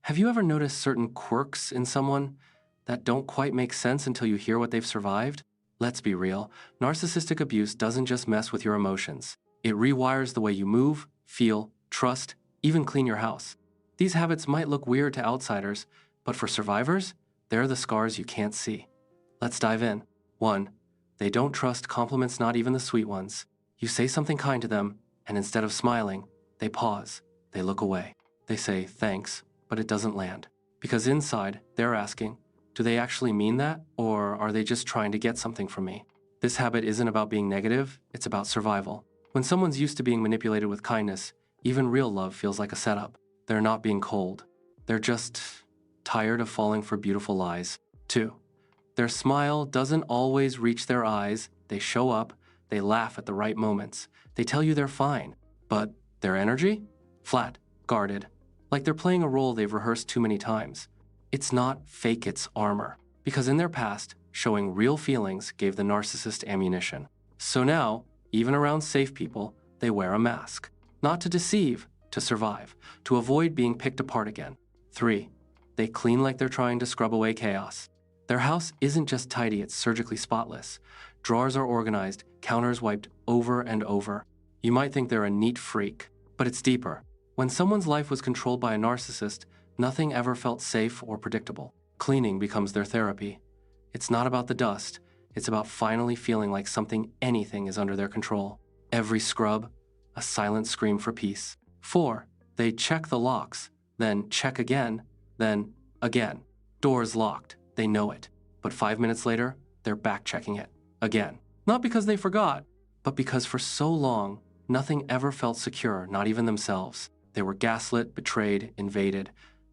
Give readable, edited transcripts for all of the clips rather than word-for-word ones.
Have you ever noticed certain quirks in someone that don't quite make sense until you hear what they've survived? Let's be real, narcissistic abuse doesn't just mess with your emotions. It rewires the way you move, feel, trust, even clean your house. These habits might look weird to outsiders, but for survivors, they're the scars you can't see. Let's dive in. 1. They don't trust compliments, not even the sweet ones. You say something kind to them, and instead of smiling, they pause. They look away. They say thanks, but it doesn't land. Because inside, they're asking, do they actually mean that, or are they just trying to get something from me? This habit isn't about being negative, it's about survival. When someone's used to being manipulated with kindness, even real love feels like a setup. They're not being cold. They're just tired of falling for beautiful lies. 2. Their smile doesn't always reach their eyes. They show up, they laugh at the right moments. They tell you they're fine. But their energy? Flat, guarded. Like they're playing a role they've rehearsed too many times. It's not fake, it's armor. Because in their past, showing real feelings gave the narcissist ammunition. So now, even around safe people, they wear a mask. Not to deceive, to survive, to avoid being picked apart again. 3. They clean like they're trying to scrub away chaos. Their house isn't just tidy, it's surgically spotless. Drawers are organized, counters wiped over and over. You might think they're a neat freak, but it's deeper. When someone's life was controlled by a narcissist, nothing ever felt safe or predictable. Cleaning becomes their therapy. It's not about the dust, it's about finally feeling like anything is under their control. Every scrub, a silent scream for peace. 4. They check the locks, then check again, then again. Doors locked, they know it. But 5 minutes later, they're back checking it. Again. Not because they forgot, but because for so long, nothing ever felt secure, not even themselves. They were gaslit, betrayed, invaded.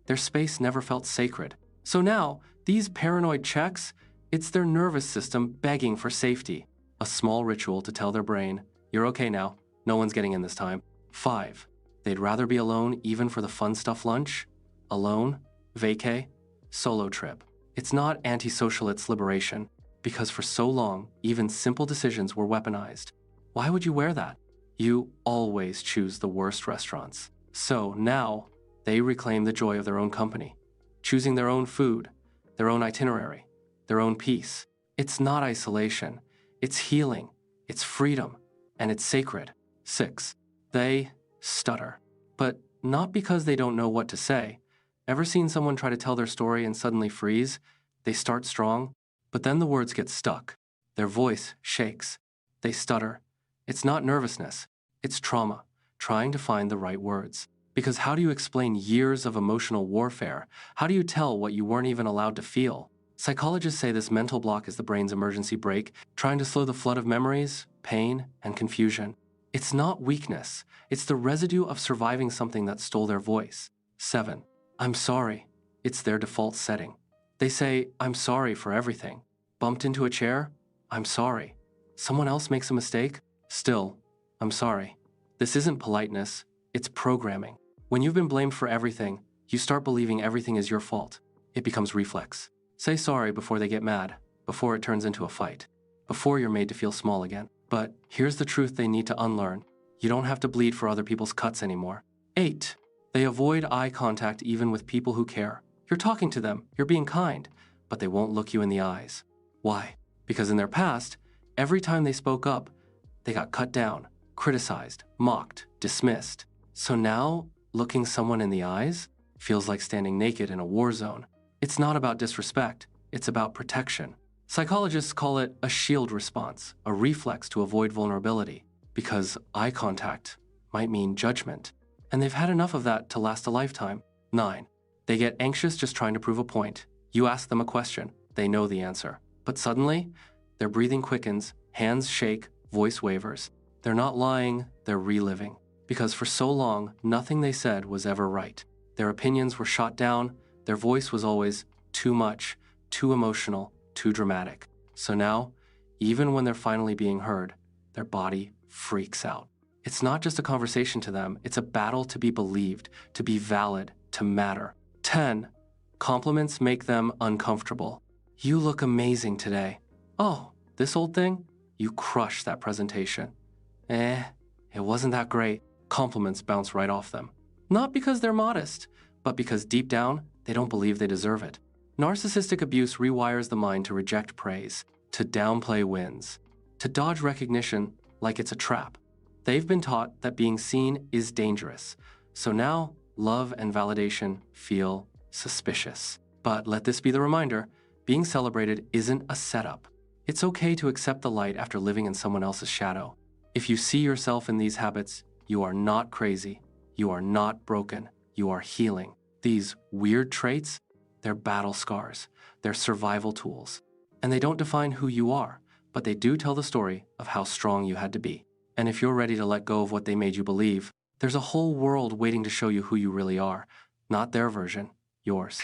Their space never felt sacred. So now, these paranoid checks, it's their nervous system begging for safety. A small ritual to tell their brain, you're okay now, no one's getting in this time. 5. They'd rather be alone even for the fun stuff lunch. Alone, vacay, solo trip. It's not antisocial, it's liberation. Because for so long, even simple decisions were weaponized. Why would you wear that? You always choose the worst restaurants. So now, they reclaim the joy of their own company, choosing their own food, their own itinerary, their own peace. It's not isolation, it's healing, it's freedom, and it's sacred. 6. They stutter. But not because they don't know what to say. Ever seen someone try to tell their story and suddenly freeze? They start strong, but then the words get stuck. Their voice shakes. They stutter. It's not nervousness, it's trauma, trying to find the right words. Because how do you explain years of emotional warfare? How do you tell what you weren't even allowed to feel? Psychologists say this mental block is the brain's emergency brake, trying to slow the flood of memories, pain, and confusion. It's not weakness. It's the residue of surviving something that stole their voice. 7. I'm sorry. It's their default setting. They say, I'm sorry for everything. Bumped into a chair? I'm sorry. Someone else makes a mistake? Still, I'm sorry. This isn't politeness, it's programming. When you've been blamed for everything, you start believing everything is your fault. It becomes reflex. Say sorry before they get mad, before it turns into a fight, before you're made to feel small again. But here's the truth they need to unlearn. You don't have to bleed for other people's cuts anymore. 8. They avoid eye contact even with people who care. You're talking to them, you're being kind, but they won't look you in the eyes. Why? Because in their past, every time they spoke up, they got cut down, criticized, mocked, dismissed. So now, looking someone in the eyes feels like standing naked in a war zone. It's not about disrespect, it's about protection. Psychologists call it a shield response, a reflex to avoid vulnerability, because eye contact might mean judgment. And they've had enough of that to last a lifetime. 9. They get anxious just trying to prove a point. You ask them a question, they know the answer. But suddenly, their breathing quickens, hands shake, voice wavers. They're not lying, they're reliving. Because for so long, nothing they said was ever right. Their opinions were shot down, their voice was always too much, too emotional, too dramatic. So now, even when they're finally being heard, their body freaks out. It's not just a conversation to them, it's a battle to be believed, to be valid, to matter. 10. Compliments make them uncomfortable. You look amazing today. Oh, this old thing? You crush that presentation. It wasn't that great. Compliments bounce right off them. Not because they're modest, but because deep down, they don't believe they deserve it. Narcissistic abuse rewires the mind to reject praise, to downplay wins, to dodge recognition like it's a trap. They've been taught that being seen is dangerous, so now love and validation feel suspicious. But let this be the reminder, being celebrated isn't a setup. It's okay to accept the light after living in someone else's shadow. If you see yourself in these habits, you are not crazy. You are not broken. You are healing. These weird traits, they're battle scars. They're survival tools. And they don't define who you are, but they do tell the story of how strong you had to be. And if you're ready to let go of what they made you believe, there's a whole world waiting to show you who you really are. Not their version, yours.